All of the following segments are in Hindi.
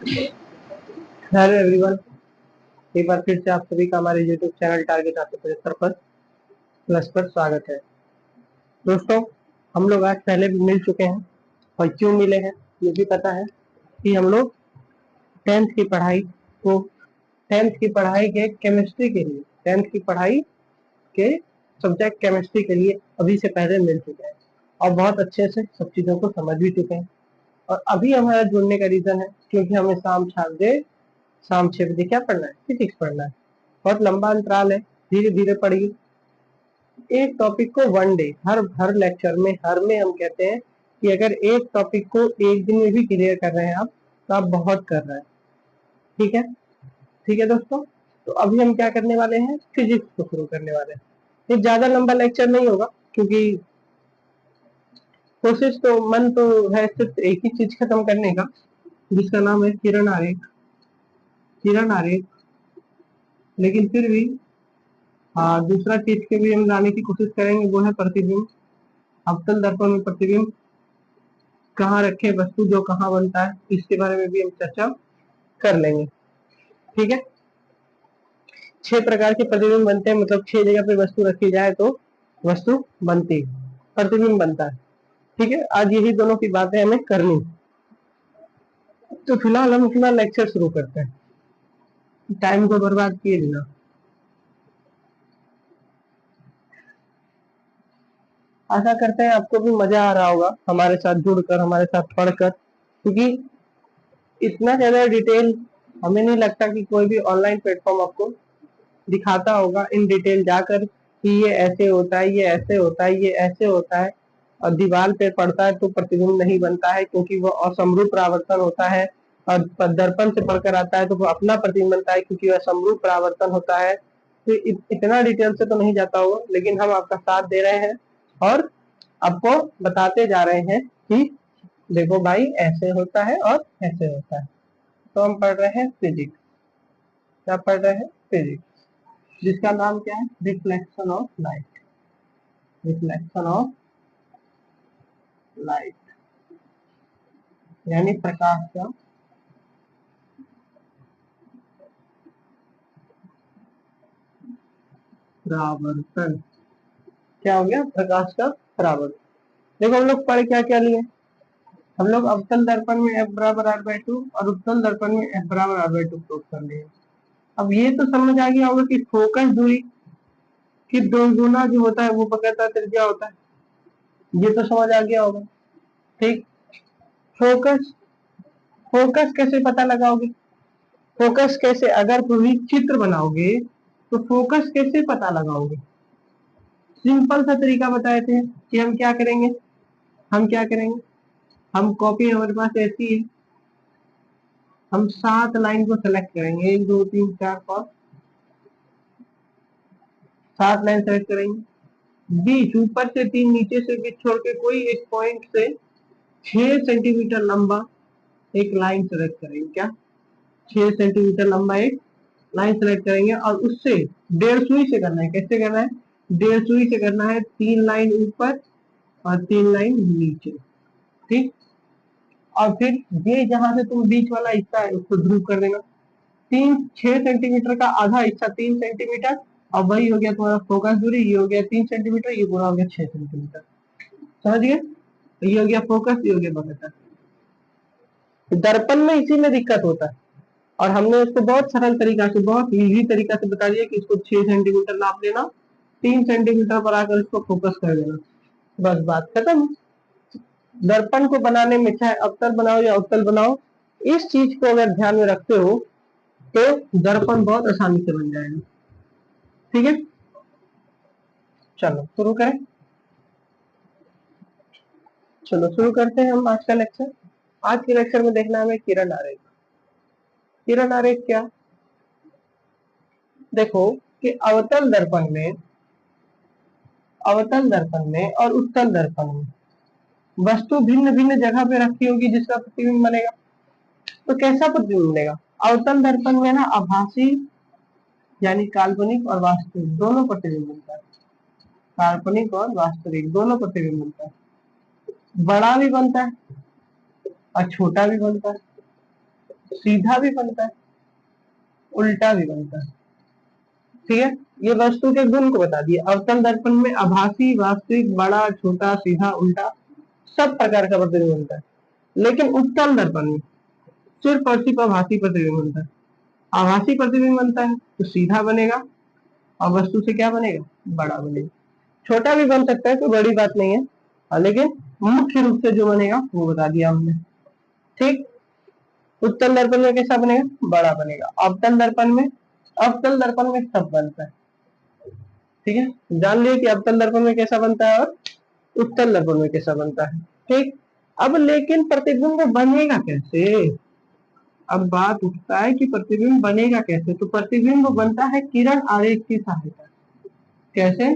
हेलो एवरीवन, एक बार फिर से आप सभी का हमारे यूट्यूब चैनल टारगेट 875 पर प्लस पर स्वागत है। दोस्तों, हम लोग आज पहले भी मिल चुके हैं और क्यों मिले हैं ये भी पता है कि हम लोग टेंथ की पढ़ाई के केमिस्ट्री के लिए टेंथ की पढ़ाई के सब्जेक्ट केमिस्ट्री के लिए अभी से पहले मिल चुके हैं और बहुत अच्छे से सब चीज़ों को समझ भी चुके हैं। और अभी हमारा जुड़ने का रीज़न है क्योंकि हमें शाम 6 बजे क्या पढ़ना है? फिजिक्स पढ़ना है। बहुत लंबा अंतराल है, धीरे धीरे पढ़िए। एक टॉपिक को वन डे हर लेक्चर में हम कहते हैं कि अगर एक टॉपिक को एक दिन में भी क्लियर कर रहे हैं आप तो आप बहुत कर रहे हैं। ठीक है, ठीक है दोस्तों। तो अभी हम क्या करने वाले हैं? फिजिक्स को शुरू करने वाले हैं। ये ज्यादा लंबा लेक्चर नहीं होगा क्योंकि कोशिश तो मन तो है सिर्फ एक ही चीज खत्म करने का, जिसका नाम है किरण आरेख। लेकिन फिर भी दूसरा चीज के भी हम लाने की कोशिश करेंगे, वो है प्रतिबिंब। अवतल दर्पण में प्रतिबिंब कहाँ रखे, वस्तु जो कहाँ बनता है, इसके बारे में भी हम चर्चा कर लेंगे। ठीक है, 6 प्रकार के प्रतिबिंब बनते हैं, मतलब 6 जगह पे वस्तु रखी जाए तो वस्तु बनती है, प्रतिबिंब बनता है। ठीक है, आज यही दोनों की बातें हमें करनी। तो फिलहाल हम अपना लेक्चर शुरू करते हैं, टाइम को बर्बाद किए बिना। आशा करते हैं आपको भी मजा आ रहा होगा हमारे साथ जुड़कर, हमारे साथ पढ़कर, क्योंकि इतना ज्यादा डिटेल हमें नहीं लगता कि कोई भी ऑनलाइन प्लेटफॉर्म आपको दिखाता होगा इन डिटेल जाकर कि ये ऐसे होता है, ये ऐसे होता है, ये ऐसे होता है। और दीवार पे पड़ता है तो प्रतिबिंब नहीं बनता है क्योंकि वो असमरूप परावर्तन होता है, और दर्पण से पढ़कर आता है तो वो अपना प्रतिबिंब बनता है क्योंकि वह समरूप परावर्तन होता है। तो इतना डिटेल से तो नहीं जाता होगा, लेकिन हम आपका साथ दे रहे हैं और आपको बताते जा रहे हैं कि देखो भाई ऐसे होता है और ऐसे होता है। तो हम पढ़ रहे हैं फिजिक्स। क्या पढ़ रहे हैं? फिजिक्स, जिसका नाम क्या है? Reflection of light. Reflection of light यानी प्रकाश का परावर्तन। क्या हो गया? प्रकाश का परावर्तन। देखो हम लोग पढ़ क्या क्या लिए। हम लोग अवतल दर्पण में F बराबर r/2 और उत्तल दर्पण में F बराबर r/2 प्रूव कर लिए। अब ये तो समझ आ गया होगा कि फोकस दूरी की दोगुना जो होता है वो पकड़ता त्रिज्या होता है। ये तो समझ आ गया होगा। ठीक, फोकस फोकस कैसे पता लगाओगे? फोकस कैसे, अगर पूरी चित्र बनाओगे तो फोकस कैसे पता लगाओगे? सिंपल सा तरीका बताए थे कि हम क्या करेंगे। हम कॉपी हमारे पास ऐसी है, हम 7 लाइन को सेलेक्ट करेंगे, 1 2 3 4 5 7 लाइन सेलेक्ट करेंगे। बीच ऊपर से 3 नीचे से बीच छोड़ के कोई एक पॉइंट से 6 सेंटीमीटर लंबा एक लाइन सेलेक्ट करेंगे। क्या? 6 सेंटीमीटर लंबा एक लाइन सेलेक्ट करेंगे और उससे 1.5 सुई से करना है। कैसे करना है? 1.5 सुई से करना है। 3 लाइन ऊपर और 3 लाइन नीचे। ठीक, और फिर ये जहां से तुम बीच वाला हिस्सा है उसको ध्रुव कर देना। 6 सेंटीमीटर का आधा हिस्सा 3 सेंटीमीटर, और वही हो गया तुम्हारा फोकस दूरी। ये हो गया 3 सेंटीमीटर, ये पूरा हो गया 6 सेंटीमीटर। समझ गए? ये हो गया फोकस, ये हो गया बकटर। दर्पण में इसी में दिक्कत होता है और हमने उसको बहुत सरल तरीका से, बहुत इजी तरीका से बता दिया कि इसको 6 सेंटीमीटर नाप लेना, 3 सेंटीमीटर पर आकर इसको फोकस कर देना, बस बात खत्म। दर्पण को बनाने में चाहे अवतल बनाओ या उत्तल बनाओ, इस चीज को अगर ध्यान में रखते हो तो दर्पण बहुत आसानी से बन जाएगा। ठीक है, चलो शुरू करें। चलो शुरू करते हैं हम आज का लेक्चर। आज के लेक्चर में देखना हमें किरण आरेख। किरण आरेख क्या? देखो कि अवतल दर्पण में और उत्तल दर्पण में वस्तु भिन्न भिन्न जगह पे रखी होगी जिसका प्रतिबिंब बनेगा। तो कैसा प्रतिबिंब बनेगा? अवतल दर्पण में ना आभासी यानी काल्पनिक और वास्तविक दोनों प्रतिबिंब बनता है। काल्पनिक और वास्तविक दोनों प्रतिबिंब बनता है। बड़ा भी बनता है और छोटा भी बनता है। सीधा भी बनता है, उल्टा भी बनता है। ठीक है, ये वस्तु के गुण को बता दिए। अवतल दर्पण में आभासी, वास्तविक, बड़ा, छोटा, सीधा, उल्टा सब प्रकार का प्रतिबिंब बनता है। लेकिन उत्तल दर्पण में सिर्फ और सिर्फ आभासी प्रतिबिंब बनता है। आभासी प्रतिबिंब बनता है तो सीधा बनेगा और वस्तु से क्या बनेगा, बड़ा बनेगा। छोटा भी बन सकता है, कोई बड़ी बात नहीं है, लेकिन मुख्य रूप से जो बनेगा वो बता दिया हमने। ठीक, उत्तल दर्पण में कैसा बनेगा, बड़ा बनेगा। अवतल दर्पण में सब बनता है। ठीक है, जान लिया कि अवतल दर्पण में कैसा बनता है और उत्तल दर्पण में कैसा बनता है। ठीक, अब लेकिन प्रतिबिंब बनेगा कैसे, अब बात उठता है कि प्रतिबिंब बनेगा कैसे। तो प्रतिबिंब बनता है किरण आरेख की सहायता। कैसे,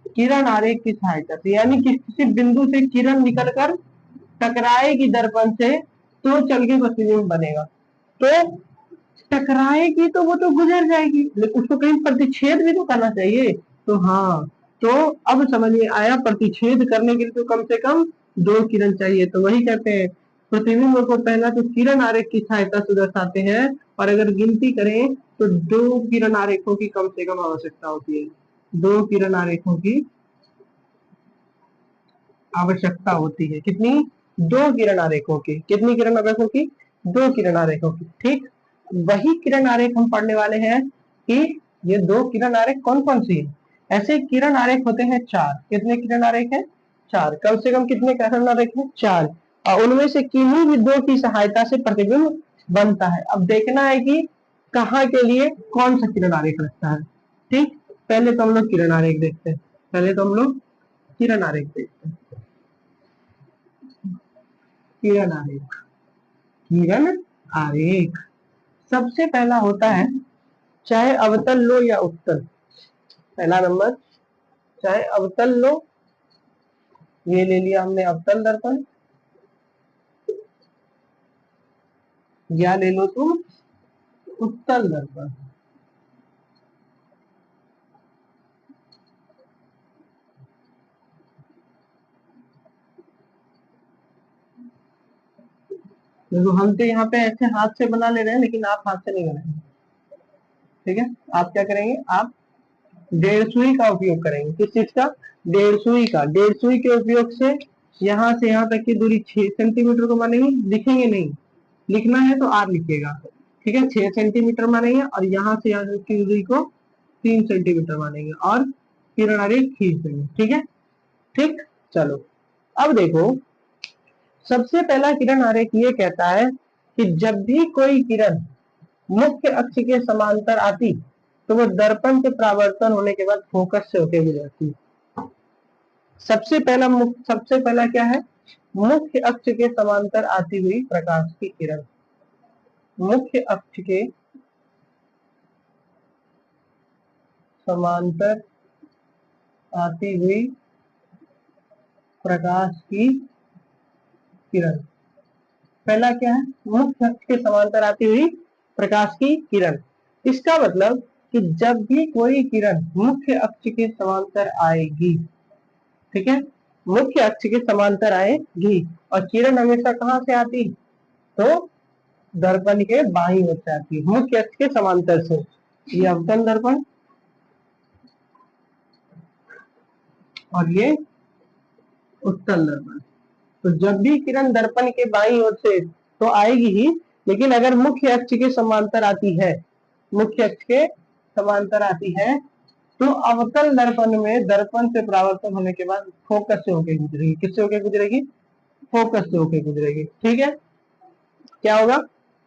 किरण आरेख की सहायता से, यानी कि किसी बिंदु से किरण निकलकर टकराएगी दर्पण से तो चल के प्रतिबिंब बनेगा। तो टकराएगी तो वो तो गुजर जाएगी, लेकिन उसको कहीं प्रतिच्छेद भी तो करना चाहिए। तो हाँ, तो अब समझ में आया, प्रतिच्छेद करने के लिए तो कम से कम दो किरण चाहिए। तो वही कहते हैं प्रतिबिंब को पहला तो किरण आरेख की सहायता से दर्शाते हैं, और अगर गिनती करें तो दो किरण आरेखों की कम से कम आवश्यकता होती है। दो किरण आरेखों की आवश्यकता होती है। कितनी, दो किरण आरेखों की। कितनी किरण आरेखों की, दो किरण आरेखों की। ठीक, वही किरण आरेख हम पढ़ने वाले हैं कि ये दो किरण आरेख कौन कौन सी है। ऐसे किरण आरेख होते हैं चार। कितने किरण आरेख है, चार। कम से कम कितने किरण आरेख है, चार। और उनमें से किन्हीं भी दो की सहायता से प्रतिबिंब बनता है। अब देखना है कि कहाँ के लिए कौन सा किरण आरेख लगता है। ठीक, पहले तो हम लोग किरण आरेख देखते हैं। पहले तो हम लोग किरण आरेख देखते हैं। किरण आरेख, किरण आरेख सबसे पहला होता है, चाहे अवतल लो या उत्तल। पहला नंबर, चाहे अवतल लो, ये ले लिया हमने अवतल दर्पण, या ले लो तुम उत्तल दर्पण। देखो हम तो यहाँ पे ऐसे हाथ से बना ले रहे हैं, लेकिन आप हाथ से नहीं बनाएंगे। ठीक है, आप क्या करेंगे, आप डेढ़ सुई का उपयोग करेंगे। किस चीज का, डेढ़ सुई का। डेढ़ सुई के उपयोग से यहाँ से यहाँ तक की दूरी 6 सेंटीमीटर को मानेंगे, लिखेंगे नहीं, लिखना है तो आर लिखिएगा। ठीक है, 6 सेंटीमीटर मानेंगे और यहाँ से यहाँ तक की दूरी को 3 सेंटीमीटर मानेंगे और किरण आरेख खींच देंगे। ठीक है, ठीक, चलो अब देखो, सबसे पहला किरण आरेख ये कहता है कि जब भी कोई किरण मुख्य अक्ष के समांतर आती तो वो दर्पण से परावर्तन होने के बाद फोकस से होकर गुजरती। सबसे पहला क्या है, मुख्य अक्ष के समांतर आती हुई प्रकाश की किरण। मुख्य अक्ष के समांतर आती हुई प्रकाश की किरण। पहला क्या है, मुख्य अक्ष के समांतर आती हुई प्रकाश की किरण। इसका मतलब कि जब भी कोई किरण मुख्य अक्ष के समांतर आएगी, ठीक है, मुख्य अक्ष के समांतर आएगी, और किरण हमेशा कहां से आती, तो दर्पण के बाईं ओर से आती है, मुख्य अक्ष के समांतर से। ये अवतल दर्पण और ये उत्तल दर्पण। तो जब भी किरण दर्पण के बाईं ओर से तो आएगी ही, लेकिन अगर मुख्य अक्ष के समांतर आती है, मुख्य अक्ष के समांतर आती है, तो अवतल दर्पण में दर्पण से परावर्तन होने के बाद फोकस से होकर गुजरेगी। किससे होकर गुजरेगी, फोकस से होकर गुजरेगी। ठीक है, क्या होगा,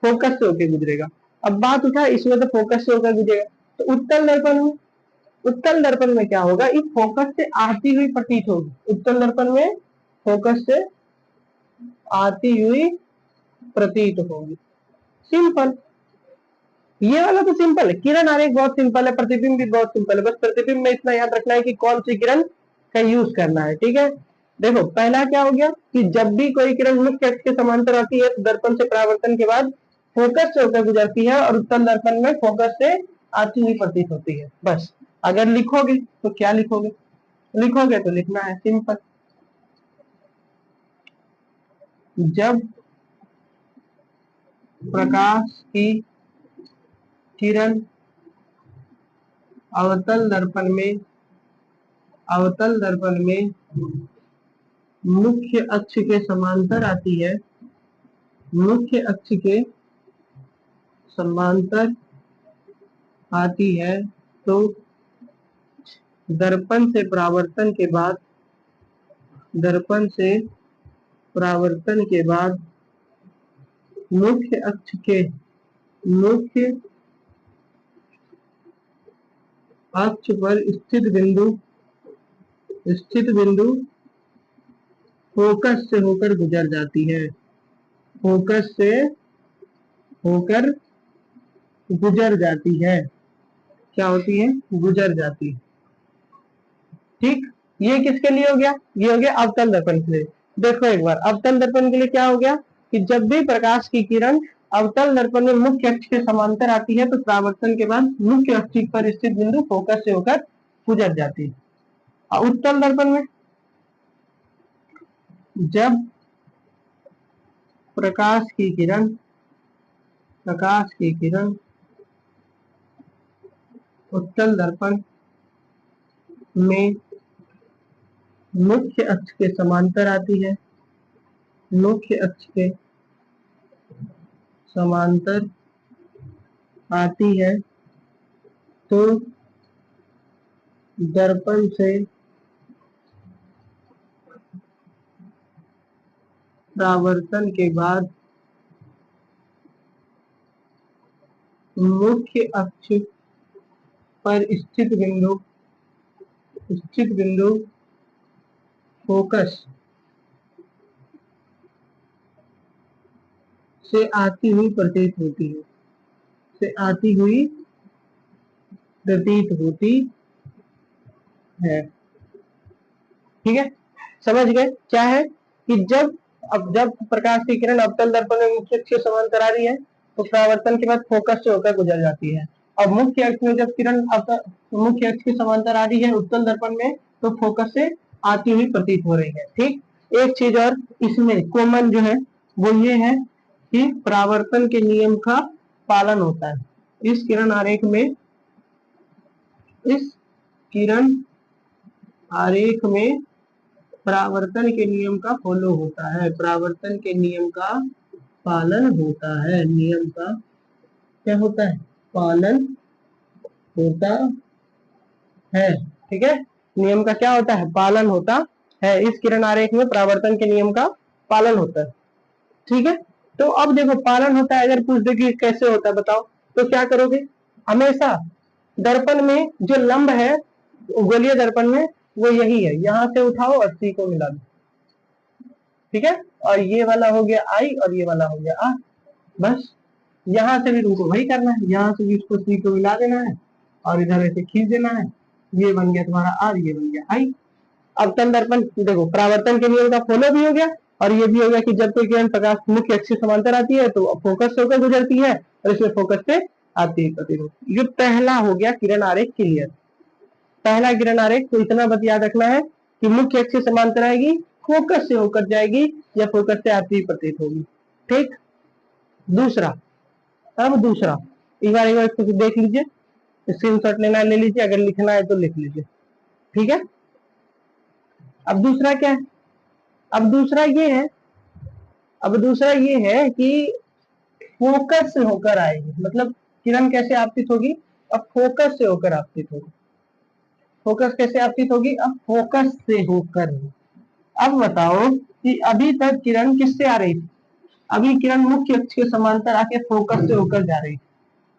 फोकस से होकर गुजरेगा। अब बात उठा, इसमें तो फोकस से होकर गुजरेगा, तो उत्तल दर्पण में क्या होगा, इस फोकस से आती हुई प्रतीत होगी। उत्तल दर्पण में फोकस से आती हुई प्रतीत होगी। सिंपल, ये वाला तो सिंपल है। किरण आरेख बहुत सिंपल है, प्रतिबिंब भी बहुत सिंपल है। बस प्रतिबिंब में इतना याद रखना है कि कौन सी किरण का यूज करना है। ठीक है, देखो पहला क्या हो गया कि जब भी कोई किरण मुख्य अक्ष के समांतर आती है तो दर्पण से परावर्तन के बाद फोकस से होकर गुजरती है, और उत्तल दर्पण में फोकस से आती हुई प्रतीत होती है। बस, अगर लिखोगे तो क्या लिखोगे, लिखोगे तो लिखना है सिंपल, जब प्रकाश की किरण अवतल दर्पण में मुख्य अक्ष के समांतर आती है, मुख्य अक्ष के समांतर आती है, तो दर्पण से परावर्तन के बाद मुख्य अक्ष पर स्थित बिंदु फोकस से होकर गुजर जाती है, फोकस से होकर गुजर जाती है। क्या होती है? गुजर जाती है। ठीक, ये किसके लिए हो गया? ये हो गया अवतल दर्पण के लिए। देखो एक बार अवतल दर्पण के लिए क्या हो गया कि जब भी प्रकाश की किरण अवतल दर्पण में मुख्य अक्ष के समांतर आती है, तो परावर्तन के बाद मुख्य अक्ष पर स्थित बिंदु फोकस से होकर गुजर जाती है। और उत्तल दर्पण में जब प्रकाश की किरण उत्तल दर्पण में मुख्य अक्ष के समांतर आती है, मुख्य अक्ष के समांतर आती है, तो दर्पण से परावर्तन के बाद मुख्य अक्ष पर स्थित बिंदु फोकस से आती हुई प्रतीत होती है। ठीक है, समझ गए? क्या है कि जब प्रकाश की किरण अवतल दर्पण में मुख्य अक्ष के समांतर आ रही है, तो परावर्तन के बाद फोकस से होकर गुजर जाती है। और मुख्य अक्ष में जब किरण मुख्य अक्ष के समांतर आ रही है उत्तल दर्पण में, तो फोकस से आती हुई प्रतीत हो रही है। ठीक, एक चीज और इसमें कॉमन जो है वो ये है कि परावर्तन के नियम का पालन होता है। इस किरण आरेख में परावर्तन के नियम का फॉलो होता है, परावर्तन के नियम का पालन होता है, नियम का क्या होता है? पालन होता है। ठीक है, नियम का क्या होता है? पालन होता है। इस किरण आरेख में परावर्तन के नियम का पालन होता है। ठीक है, तो अब देखो पालन होता है, अगर पूछ दे कि कैसे होता है बताओ, तो क्या करोगे? हमेशा दर्पण में जो लंब है गोलीय दर्पण में, वो यही है, यहां से उठाओ और सी को मिला दो। ठीक है, और ये वाला हो गया आई और ये वाला हो गया आ। बस यहां से भी तुमको वही करना है, यहां से भी इसको सी को मिला देना है और इधर ऐसे खींच देना है। ये बन गया तुम्हारा आर, ये बन गया आई। अवतल दर्पण देखो परावर्तन के नियम का फॉलो भी हो गया, और ये भी हो गया कि जब कोई किरण प्रकाश मुख्य अक्ष से समांतर आती है तो फोकस से होकर गुजरती है, और इसमें फोकस से आती है प्रतिरोध। ये पहला हो गया किरण आरेख क्लियर। पहला किरण आरेख तो इतना बस याद रखना है कि मुख्य अक्ष से समांतर आएगी, फोकस से होकर जाएगी, या फोकस से आती प्रतीत होगी। ठीक, दूसरा, अब दूसरा एक बार इसको देख लीजिए, स्क्रीनशॉट लेना ले लीजिए, अगर लिखना है तो लिख लीजिए। ठीक है, अब दूसरा क्या है? अब दूसरा ये है कि फोकस से होकर आएगी, मतलब किरण कैसे आपतित होगी? अब फोकस से होकर आपतित होगी। फोकस कैसे आपतित होगी? अब फोकस से होकर। अब बताओ कि अभी तक किरण किससे आ रही थी? अभी किरण मुख्य अक्ष के समांतर आके फोकस से होकर जा रही थी।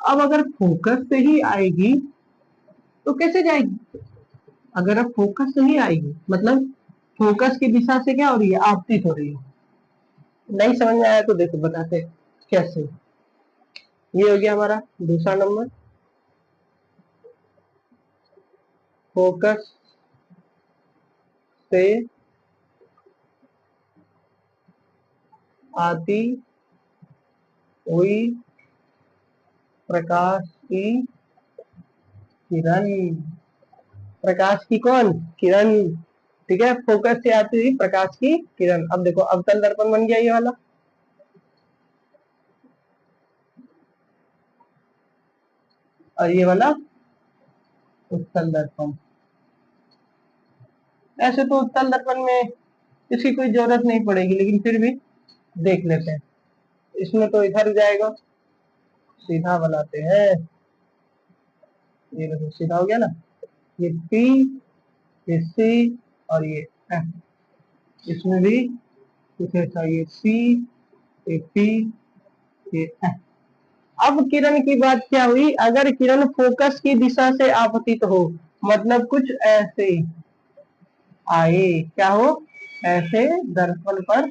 अब अगर फोकस से ही आएगी तो कैसे जाएगी? अगर अब फोकस से ही आएगी मतलब फोकस की दिशा से क्या हो रही है? आपतित हो रही है। नहीं समझ में आया तो देखो बताते कैसे। ये हो गया हमारा दूसरा नंबर, फोकस से आती हुई प्रकाश की किरण, प्रकाश की कौन? किरण। ठीक है, फोकस से आती हुई प्रकाश की किरण। अब देखो अवतल दर्पण बन गया ये वाला, और ये वाला उत्तल दर्पण। ऐसे तो उत्तल दर्पण में इसकी कोई जरूरत नहीं पड़ेगी, लेकिन फिर भी देख लेते हैं। इसमें तो इधर जाएगा, सीधा बनाते हैं। ये देखो सीधा हो गया ना, ये P, ये C और ये F। इसमें भी कुछ ऐसा, ये C, ये P, ये F। अब किरण की बात क्या हुई, अगर किरण फोकस की दिशा से आपतित हो, मतलब कुछ ऐसे आए, क्या हो, ऐसे दर्पण पर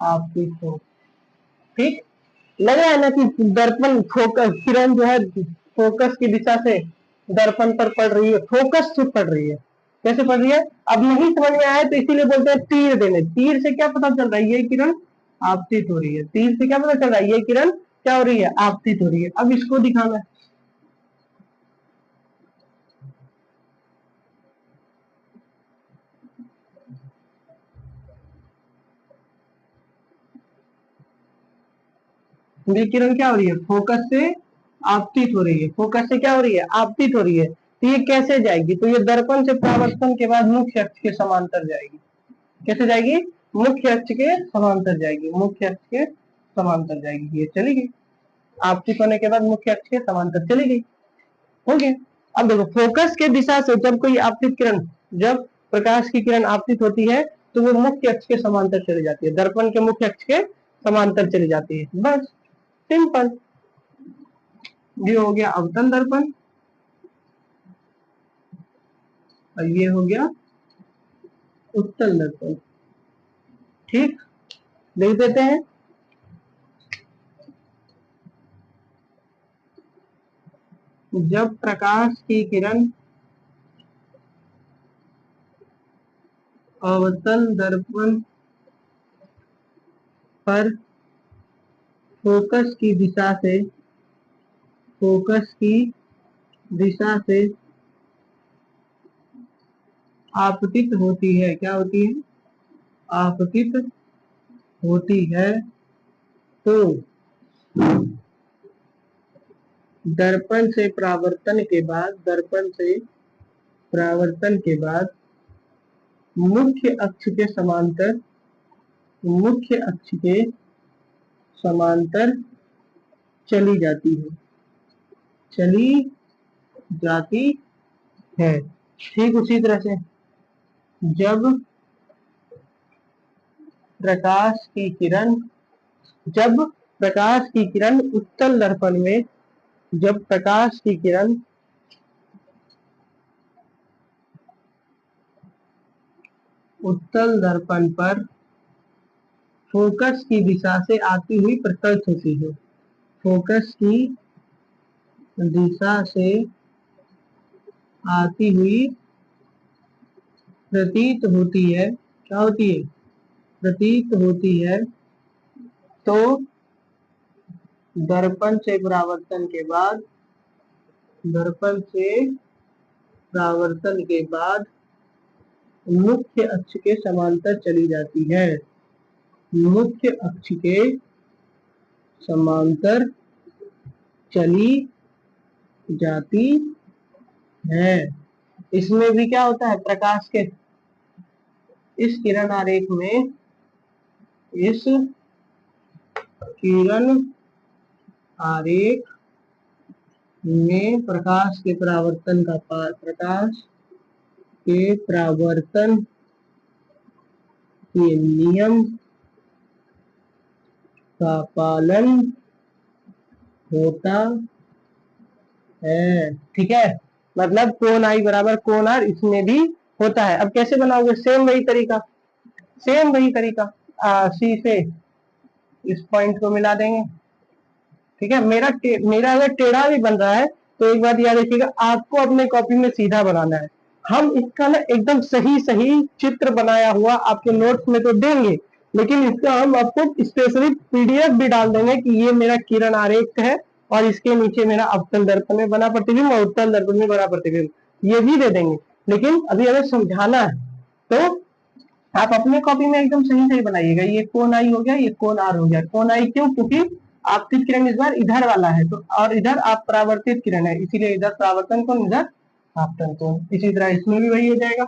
आपतित हो। ठीक लग रहा है ना कि दर्पण फोकस, किरण जो है फोकस की दिशा से दर्पण पर पड़ रही है, फोकस से पड़ रही है। कैसे पड़ रही है अब नहीं समझ में आया, तो इसीलिए बोलते हैं तीर देने। तीर से क्या पता चल रहा है, ये किरण आपतित हो रही है। तीर से क्या पता चल रहा है, ये किरण क्या हो रही है, आपतित हो रही है। अब इसको दिखाना है। ये किरण क्या हो रही है, फोकस से आपतित हो रही है। फोकस से क्या हो रही है, आपतित हो रही है। तो ये कैसे जाएगी, तो ये दर्पण से परावर्तन के बाद मुख्य अक्ष के समांतर जाएगी। कैसे जाएगी, मुख्य अक्ष के समांतर जाएगी। मुख्य अक्ष के समांतर जाएगी, ये चली गई। आपतित होने के बाद मुख्य अक्ष के समांतर चली गई। हो गया। अब देखो, फोकस के दिशा से जब कोई आपतित किरण, जब प्रकाश की किरण आपतित होती है, तो वो मुख्य अक्ष के समांतर चली जाती है, दर्पण के मुख्य अक्ष के समांतर चली जाती है। बस सिंपल। ये हो गया अवतल दर्पण और ये हो गया उत्तल दर्पण। ठीक, देख देते हैं। जब प्रकाश की किरण अवतल दर्पण पर फोकस की दिशा से, फोकस की दिशा से आपतित होती है, क्या होती है, आपतित होती है, तो दर्पण से परावर्तन के बाद, दर्पण से परावर्तन के बाद मुख्य अक्ष के समांतर, मुख्य अक्ष के समांतर चली जाती है, चली जाती है। ठीक उसी तरह से जब प्रकाश की किरण, जब प्रकाश की किरण उत्तल दर्पण में, जब प्रकाश की किरण उत्तल दर्पण पर फोकस की दिशा से आती हुई प्रकट होती है, फोकस की दिशा से आती हुई प्रतीत होती है, क्या होती है, प्रतीत होती है, तो दर्पण से परावर्तन के बाद, दर्पण से परावर्तन के बाद मुख्य अक्ष के समांतर चली जाती है, मुख्य अक्ष के समांतर चली जाती है। इसमें भी क्या होता है, प्रकाश के इस किरण आरेख में, इस किरण आरेख में प्रकाश के परावर्तन का प्रकाश के परावर्तन के नियम का पालन होता है। ठीक है, मतलब कोण आई बराबर कोण आर इसमें भी होता है। अब कैसे बनाओगे, सेम वही तरीका, सेम वही तरीका। सी से इस पॉइंट को मिला देंगे। ठीक है, मेरा अगर टेढ़ा भी बन रहा है तो एक बात याद रखिएगा, आपको अपने कॉपी में सीधा बनाना है। हम इसका ना एकदम सही सही चित्र बनाया हुआ आपके नोट्स में तो देंगे, लेकिन इसका हम आपको स्पेशली पीडीएफ भी डाल देंगे कि ये मेरा किरण आरेख है और इसके नीचे मेरा अवतल दर्पण में बना प्रतिबिंब और उत्तल दर्पण में बना प्रतिबिंब, ये भी दे देंगे। लेकिन अभी हमें समझाना है, तो आप अपने कॉपी में एकदम सही सही बनाइएगा। ये कोण आई हो गया, ये कोण आर हो गया। कोण आई क्यों, क्योंकि आपतित किरण इस बार इधर वाला है, तो और इधर आप परावर्तित किरण है, इसीलिए इधर परावर्तन कोण, इधर आपतन कोण। इसी तरह इसमें भी वही हो जाएगा,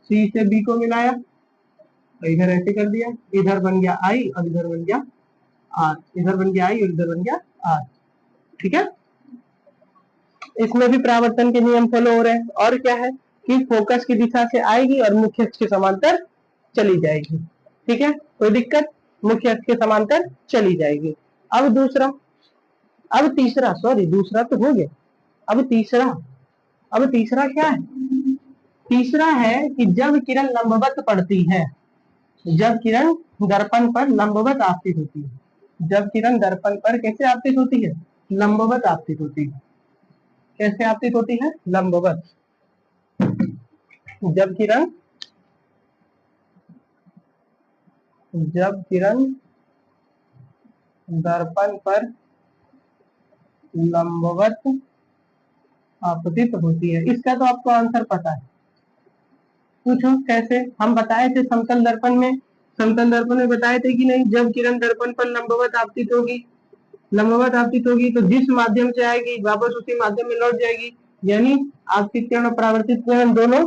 सी से बी को मिलाया, तो इधर ऐसे कर दिया, इधर बन गया आई और इधर बन गया आर, इधर बन गया आई और इधर बन गया आर। ठीक है, इसमें भी परावर्तन के नियम फॉलो हो रहे हैं। और क्या है कि फोकस की दिशा से आएगी और मुख्य अक्ष के समांतर चली जाएगी। ठीक है, कोई दिक्कत, मुख्य अक्ष के समांतर चली जाएगी। अब दूसरा, अब तीसरा, सॉरी दूसरा तो हो गया, अब तीसरा क्या है? तीसरा है कि जब किरण लंबवत पड़ती है, जब किरण दर्पण पर लंबवत आपतित होती है, जब किरण दर्पण पर कैसे आपतित होती है? लंबवत आपतित होती है। कैसे आपतित होती है? लंबवत। जब किरण दर्पण पर लंबवत आपतित होती है। इसका तो आपको आंसर पता है, पूछो कैसे? हम बताए थे समतल दर्पण में बताए थे कि नहीं, जब किरण दर्पण पर लंबवत आपतित होगी तो जिस माध्यम से आएगी वापस उसी माध्यम में लौट जाएगी, यानी आपतित किरण और परावर्तित किरण दोनों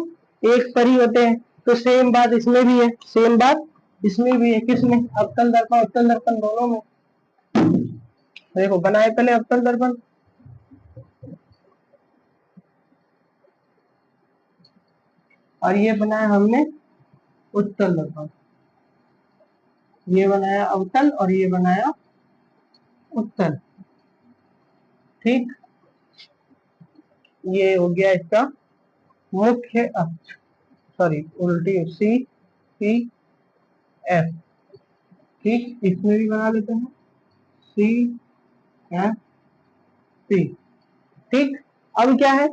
एक पर ही होते हैं। तो सेम बात इसमें भी है, सेम बात इसमें भी है। किसमें? अवतल दर्पण उत्तल दर्पण दोनों में। देखो बनाए पहले अवतल दर्पण, और ये बनाया हमने उत्तल दर्पण, ये बनाया अवतल और ये बनाया उत्तल। ठीक, ये हो गया इसका मुख्य अक्ष, सॉरी उल्टी, सी पी एफ। ठीक, इसमें भी बना लेते हैं सी एफ पी। ठीक, अब क्या है?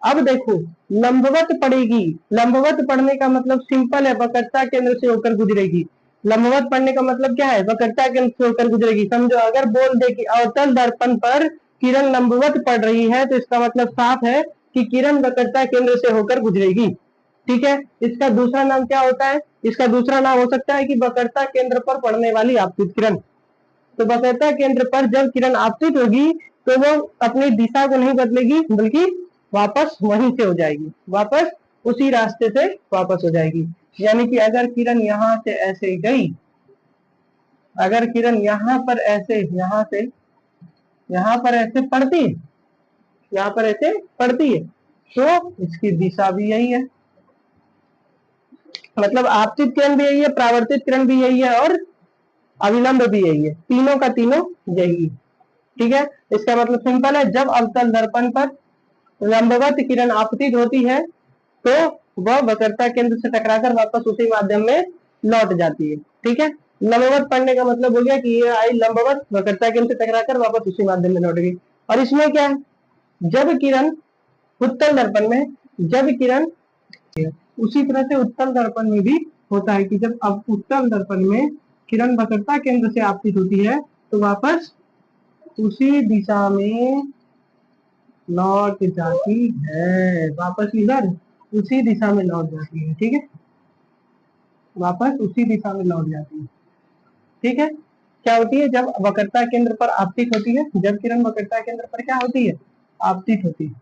अब देखो लंबवत पड़ेगी, लंबवत पड़ने का मतलब सिंपल है, वक्रता केंद्र से होकर गुजरेगी। लंबवत पड़ने का मतलब क्या है? वक्रता केंद्र से होकर गुजरेगी। समझो, अगर बोल दे कि अवतल दर्पण पर किरण लंबवत पड़ रही है, तो इसका मतलब साफ है कि किरण वक्रता केंद्र से होकर गुजरेगी। ठीक है, इसका दूसरा नाम क्या होता है? इसका दूसरा नाम हो सकता है कि वक्रता केंद्र पर पड़ने वाली आपतित किरण। तो वक्रता केंद्र पर जब किरण आपतित होगी तो वो अपनी दिशा को नहीं बदलेगी, बल्कि वापस वहीं से हो जाएगी, वापस उसी रास्ते से वापस हो जाएगी। यानी कि अगर किरण यहाँ से ऐसे गई, अगर किरण यहाँ पर ऐसे, यहाँ पर ऐसे पड़ती है, यहाँ पर ऐसे पड़ती है, तो इसकी दिशा भी यही है। मतलब आपतित किरण भी यही है, परावर्तित किरण भी यही है और अविलंब भी यही है, तीनों का तीनों यही। ठीक है, इसका मतलब सिंपल है, जब अवतल दर्पण पर लंबवत किरण आपतित होती है तो वह वक्रता केंद्र से टकराकर वापस उसी माध्यम में लौट जाती है। ठीक है, लंबवत पड़ने का मतलब हो गया कि ये आई लंबवत, वक्रता केंद्र से टकराकर वापस उसी माध्यम में लौट गई। और इसमें क्या है? जब किरण उत्तल दर्पण में, जब किरण, उसी तरह से उत्तल दर्पण में भी होता है कि जब अब उत्तल दर्पण में किरण वक्रता केंद्र से आपतित होती है तो वापस उसी दिशा में लौट जाती है, वापस इधर उसी दिशा में लौट जाती है। ठीक है, वापस उसी दिशा में लौट जाती है। ठीक है, क्या होती है? जब वक्रता केंद्र पर आपतित होती है, जब किरण वक्रता केंद्र पर क्या होती है? आपतित होती है,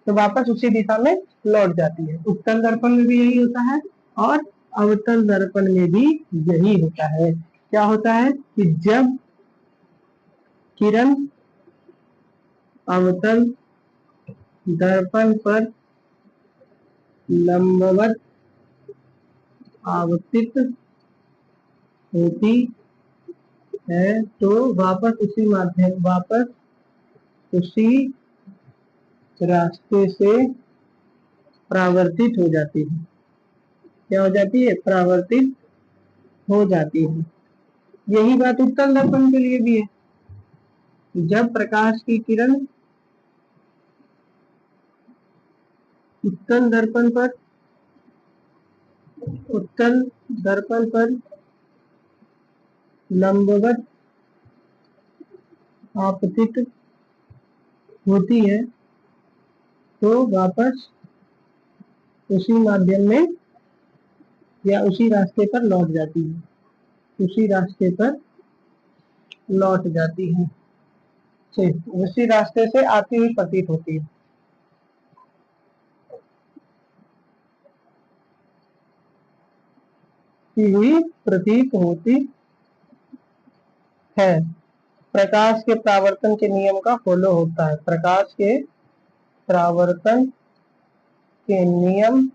तो वापस उसी दिशा में लौट जाती है। उत्तल दर्पण में भी यही होता है और अवतल दर्पण में भी यही होता है। क्या होता है कि जब किरण अवतल दर्पण पर लंबवत आपतित होती है तो वापस उसी रास्ते से परावर्तित हो जाती है। क्या हो जाती है? परावर्तित हो जाती है। यही बात उत्तल दर्पण के लिए भी है। जब प्रकाश की किरण उत्तल दर्पण पर लंबवत आपतित होती है तो वापस उसी माध्यम में या उसी रास्ते पर लौट जाती है। उसी रास्ते पर लौट जाती है, उसी रास्ते से आती हुई प्रतीत होती है। हुई प्रतीत होती है। प्रकाश के परावर्तन के नियम का फॉलो होता है। प्रकाश के परावर्तन के नियम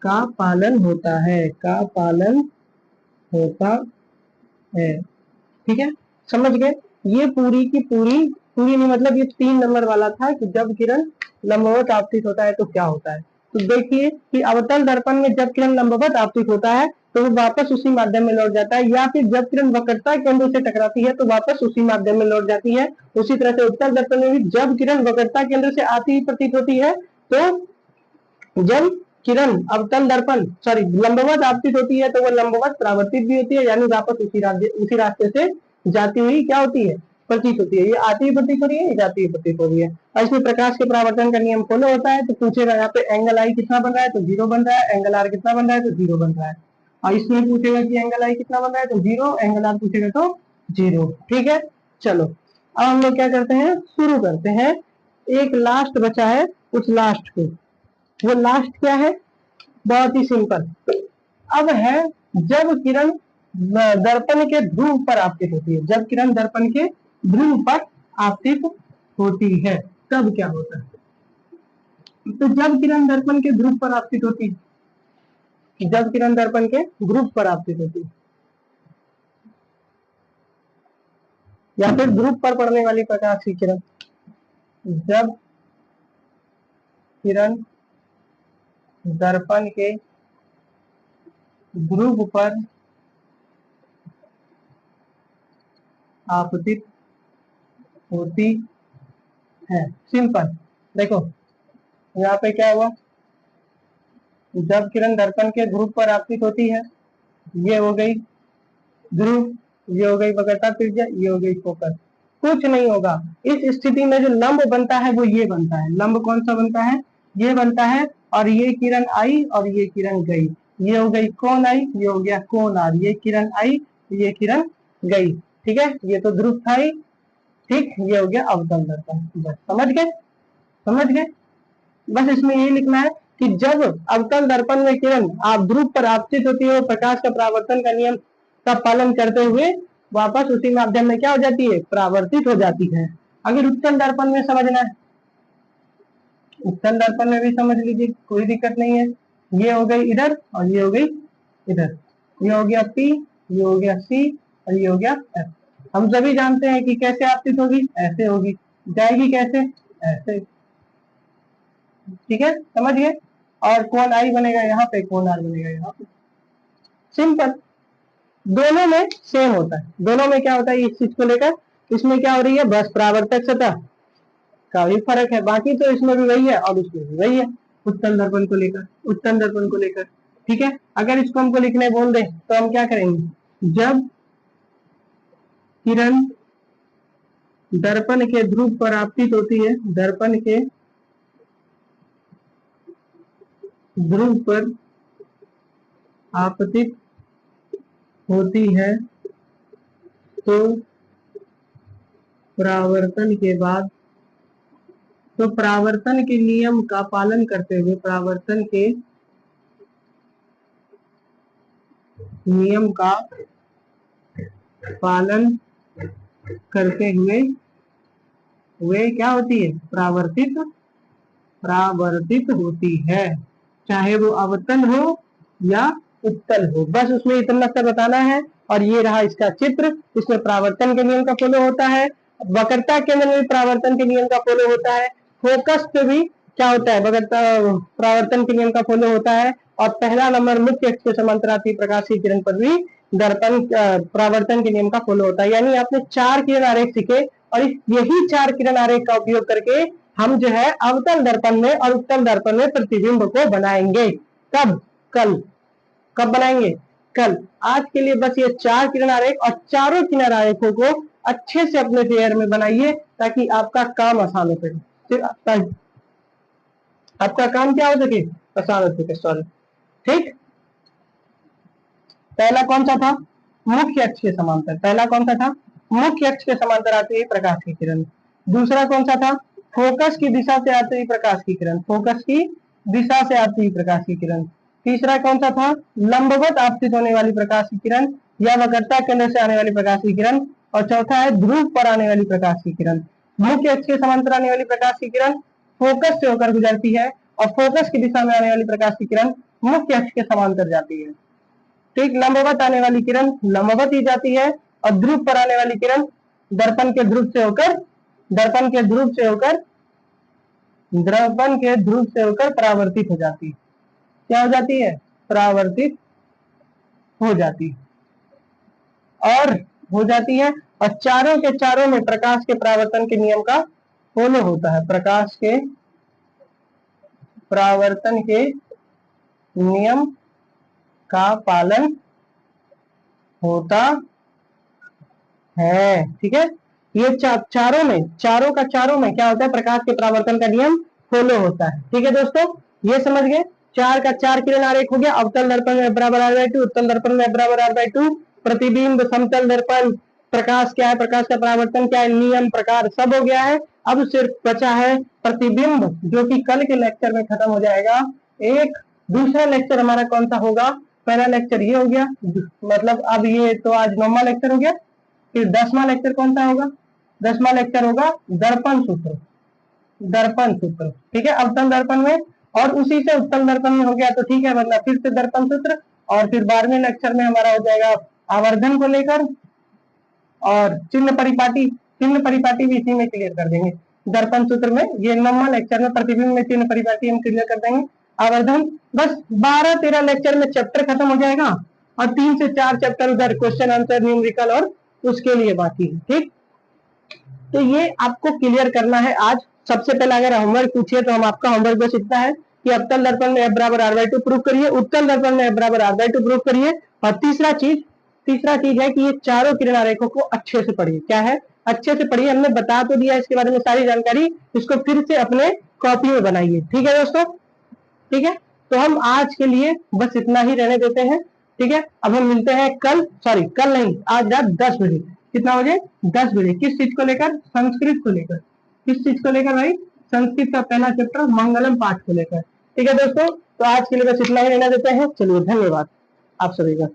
का पालन होता है, का पालन होता है। ठीक है, समझ गए। ये पूरी की पूरी पूरी नहीं, मतलब ये 3 नंबर वाला था कि जब किरण लंबवत आपतित होता है तो क्या होता है। तो देखिए कि अवतल दर्पण में जब किरण लंबवत आपतित होता है तो वो वापस उसी माध्यम में लौट जाता है, या फिर जब किरण वक्रता केंद्र से टकराती है तो वापस उसी माध्यम में लौट जाती है। उसी तरह से उत्तल दर्पण में भी जब किरण वक्रता केंद्र से आती हुई प्रतीत होती है तो जब किरण अवतल दर्पण लंबवत आपतित होती है तो वो लंबवत परावर्तित भी होती है, यानी वापस उसी रास्ते से जाती हुई क्या होती है, प्रतीत होती है। ये आती हुई प्रतीत हो रही है, ये जाती हुई प्रतीत हो रही है। और इसमें प्रकाश के परावर्तन का नियम फॉलो होता है। तो पूछेगा यहाँ पे एंगल आई कितना बन रहा है, तो 0 बन रहा है। एंगल आर कितना बन रहा है, तो 0 बन रहा है। और इसमें पूछेगा कि एंगल आई कितना बन रहा है, तो 0। एंगल आर पूछेगा तो 0। ठीक है, चलो अब हम लोग क्या करते हैं, शुरू करते हैं। एक लास्ट बचा है, उस लास्ट को, वो लास्ट क्या है, बहुत ही सिंपल। अब है जब किरण दर्पण के ध्रुव पर आपतित होती है, जब किरण दर्पण के ध्रुव पर आपतित होती है तब क्या होता है। तो जब किरण दर्पण के ध्रुव पर आपतित होती है, जब किरण दर्पण के ध्रुव पर आपतित होती है, या फिर ध्रुव पर पड़ने वाली प्रकाश की किरण, जब किरण दर्पण के ध्रुव पर आपतित होती है। सिंपल, देखो यहाँ पे क्या हुआ, जब किरण दर्पण के ध्रुव पर आपतित होती है, ये हो गई ध्रुव, ये हो गई वक्रता त्रिज्या, ये हो गई फोकस। कुछ नहीं होगा इस स्थिति में, जो लंब बनता है वो ये बनता है। लंब कौन सा बनता है, ये बनता है। और ये किरण आई और ये किरण गई, ये हो गई कोण आई, ये हो गया कोण आर। ये किरण आई, ये किरण गई। ठीक है, ये तो ध्रुव था ही। ठीक, ये हो गया अवतल दर्पण। बस समझ गए, समझ गए। बस इसमें ये लिखना है कि जब अवतल दर्पण में किरण आप ध्रुव पर आपतित होती है, प्रकाश का परावर्तन का नियम का पालन करते हुए वापस उसी माध्यम में क्या हो जाती है, परावर्तित हो जाती है। अगर उत्तल दर्पण में समझना है, उत्तल दर्पण में भी समझ लीजिए, कोई दिक्कत नहीं है। ये हो गई इधर और ये हो गई इधर, ये हो गया P, ये हो गया C और ये हो गया F। हम सभी जानते हैं कि कैसे आपतित होगी, ऐसे होगी। जाएगी कैसे, ऐसे। ठीक है, समझ गए। और कोण आई बनेगा यहाँ पे, कोण आर बनेगा यहाँ पे। सिंपल, दोनों में सेम होता है। दोनों में क्या होता है इस चीज को लेकर, इसमें क्या हो रही है, बस परावर्तक सतह का भी फर्क है, बाकी तो इसमें भी वही है और उसमें भी वही है। उत्तल दर्पण को लेकर, उत्तल दर्पण को लेकर। ठीक है, अगर इसको हमको लिखने बोल दे तो हम क्या करेंगे, जब किरण दर्पण के ध्रुव पर आपतित होती है, दर्पण के ध्रुव पर आपतित होती है तो परावर्तन के बाद, तो परावर्तन के नियम का पालन करते हुए, परावर्तन के नियम का पालन करते हुए वे क्या होती है, परावर्तित परावर्तित होती है, चाहे वो अवतल हो या उत्तल हो। बस उसमें इतना सा बताना है। और ये रहा इसका चित्र, इसमें परावर्तन के नियम का फॉलो होता है, वक्रता केंद्र में परावर्तन के नियम का फॉलो होता है, फोकस पे भी क्या होता है, वक्रता परावर्तन के नियम का फॉलो होता है। और पहला नंबर मुख्य अक्ष के समांतर आती प्रकाश की किरण पर भी दर्पण परावर्तन के नियम का फॉलो होता है। यानी आपने 4 किरण आरेख सीखे और यही 4 किरण आरेख का उपयोग करके हम जो है अवतल दर्पण में और उत्तल दर्पण में प्रतिबिंब को बनाएंगे। कब, कल। कब बनाएंगे, कल। आज के लिए बस ये 4 किरण आरेख और चारों किरण आरेखों को अच्छे से अपने पेयर में बनाइए ताकि आपका काम आसान हो सके। आपका काम क्या हो सके, आसान हो सके। सॉरी, ठीक। पहला कौन सा था? मुख्य अक्ष के समांतर। पहला कौन सा था? मुख्य अक्ष के समांतर आती हुई प्रकाश की किरण। दूसरा कौन सा था? फोकस की दिशा से आती हुई प्रकाश की किरण। फोकस की दिशा से आती हुई प्रकाश की किरण। तीसरा कौन सा था? लंबवत आपतित होने वाली प्रकाश की किरण या वक्रता केंद्र से आने वाली प्रकाश की किरण। और चौथा है ध्रुव पर आने वाली प्रकाश की किरण। मुख्य अक्ष के समांतर आने वाली प्रकाश की किरण फोकस से होकर गुजरती है और फोकस की दिशा में आने वाली प्रकाश की किरण मुख्य अक्ष के समांतर जाती है। ठीक, लंबवत आने वाली किरण लंबवत ही जाती है और ध्रुव पर आने वाली किरण दर्पण के ध्रुव से होकर परावर्तित हो जाती है। क्या हो जाती है? परावर्तित हो जाती है और चारों के चारों में प्रकाश के परावर्तन के नियम का फॉलो होता है। प्रकाश के परावर्तन के नियम का पालन होता है। ठीक है, ये चारों में क्या होता है? प्रकाश के परावर्तन का नियम फॉलो होता है। ठीक है दोस्तों, ये समझ गए। 4 का 4 किरण आरेख हो गया। अवतल दर्पण में बराबर r/2, उत्तल दर्पण में बराबर r/2, प्रतिबिंब, समतल दर्पण, प्रकाश क्या है, प्रकाश का परावर्तन क्या है, नियम, प्रकार सब हो गया है। अब सिर्फ बचा है प्रतिबिंब, जो कि कल के लेक्चर में खत्म हो जाएगा। एक दूसरा लेक्चर हमारा कौन सा होगा? पहला लेक्चर ये हो गया, मतलब अब ये तो आज 9वां लेक्चर हो गया। फिर 10वां लेक्चर कौन सा होगा? 10वां लेक्चर होगा दर्पण सूत्र। ठीक है, अवतल दर्पण में और उसी से उत्तल दर्पण में हो गया तो ठीक है, मतलब फिर से दर्पण सूत्र। और फिर 12वें लेक्चर में हमारा हो जाएगा आवर्धन को लेकर और चिन्ह परिपाटी भी इसी में क्लियर कर देंगे। दर्पण सूत्र में ये 9वां लेक्चर में प्रतिबिंब में चिन्ह परिपाटी हम क्लियर कर देंगे। आवर्धन बस 12-13 लेक्चर में चैप्टर खत्म हो जाएगा और 3 से 4 चैप्टर उधर क्वेश्चन आंसर न्यूमेरिकल और उसके लिए बाकी है। ठीक, तो ये आपको क्लियर करना है आज। सबसे पहले अगर होमवर्क पूछिए तो हम आपका होमवर्क बस इतना है कि अवतल दर्पण में f बराबर r/2 प्रूव करिए, उत्तल दर्पण में f बराबर r/2 प्रूव करिए। और तीसरा चीज है कि ये चारों किरण आरेखों को अच्छे से पढ़िए। क्या है? अच्छे से पढ़िए। हमने बता तो दिया इसके बारे में सारी जानकारी, इसको फिर से अपने कॉपी में बनाइए। ठीक है दोस्तों, ठीक है, तो हम आज के लिए बस इतना ही रहने देते हैं। ठीक है, अब हम मिलते हैं कल नहीं, आज रात 10 बजे। कितना बजे? 10 बजे। किस चीज को लेकर? संस्कृत को लेकर। किस चीज को लेकर भाई? संस्कृत का पहला चैप्टर मंगलम पाठ को लेकर। ठीक है दोस्तों, तो आज के लिए बस इतना ही रहने देते हैं। चलिए, धन्यवाद आप सभी का।